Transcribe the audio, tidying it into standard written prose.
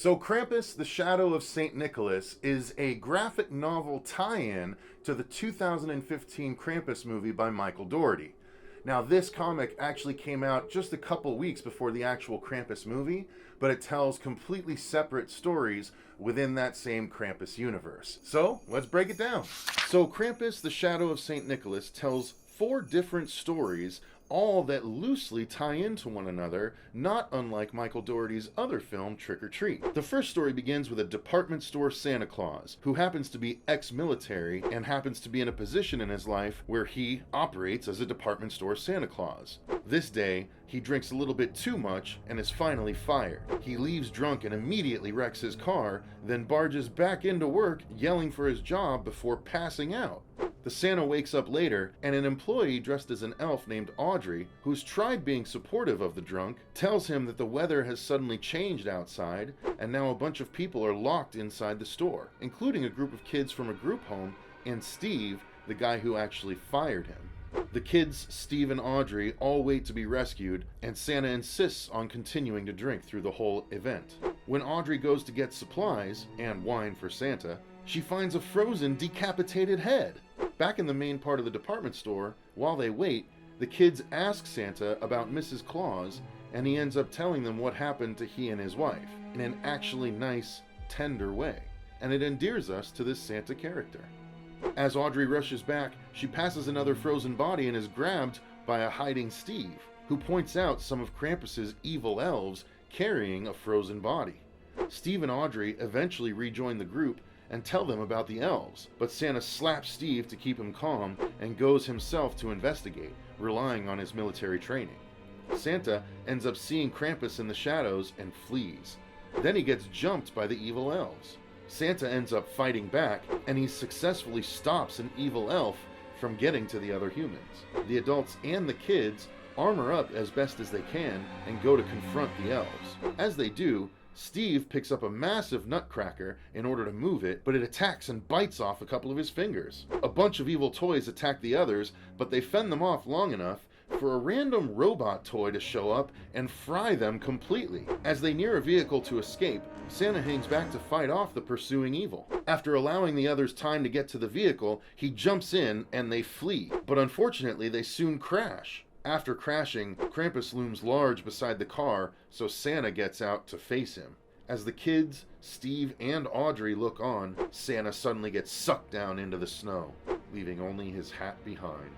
So Krampus, the Shadow of St. Nicholas is a graphic novel tie-in to the 2015 Krampus movie by Michael Dougherty. Now, this comic actually came out just a couple weeks before the actual Krampus movie, but it tells completely separate stories within that same Krampus universe. So, let's break it down. So, Krampus, the Shadow of St. Nicholas tells 4 different stories, all that loosely tie into one another, not unlike Michael Dougherty's other film, Trick or Treat. The first story begins with a department store Santa Claus, who happens to be ex-military and happens to be in a position in his life where he operates as a department store Santa Claus. This day, he drinks a little bit too much and is finally fired. He leaves drunk and immediately wrecks his car, then barges back into work yelling for his job before passing out. The Santa wakes up later, and an employee dressed as an elf named Audrey, who's tried being supportive of the drunk, tells him that the weather has suddenly changed outside, and now a bunch of people are locked inside the store, including a group of kids from a group home, and Steve, the guy who actually fired him. The kids, Steve and Audrey, all wait to be rescued, and Santa insists on continuing to drink through the whole event. When Audrey goes to get supplies, and wine for Santa, she finds a frozen, decapitated head. Back in the main part of the department store, while they wait, the kids ask Santa about Mrs. Claus, and he ends up telling them what happened to he and his wife, in an actually nice, tender way. And it endears us to this Santa character. As Audrey rushes back, she passes another frozen body and is grabbed by a hiding Steve, who points out some of Krampus's evil elves carrying a frozen body. Steve and Audrey eventually rejoin the group and tell them about the elves, but Santa slaps Steve to keep him calm and goes himself to investigate, relying on his military training. Santa ends up seeing Krampus in the shadows and flees. Then he gets jumped by the evil elves. Santa ends up fighting back, and he successfully stops an evil elf from getting to the other humans. The adults and the kids armor up as best as they can and go to confront the elves. As they do, Steve picks up a massive nutcracker in order to move it, but it attacks and bites off a couple of his fingers. A bunch of evil toys attack the others, but they fend them off long enough for a random robot toy to show up and fry them completely. As they near a vehicle to escape, Santa hangs back to fight off the pursuing evil. After allowing the others time to get to the vehicle, he jumps in and they flee, but unfortunately they soon crash. After crashing, Krampus looms large beside the car, so Santa gets out to face him. As the kids, Steve, and Audrey look on, Santa suddenly gets sucked down into the snow, leaving only his hat behind.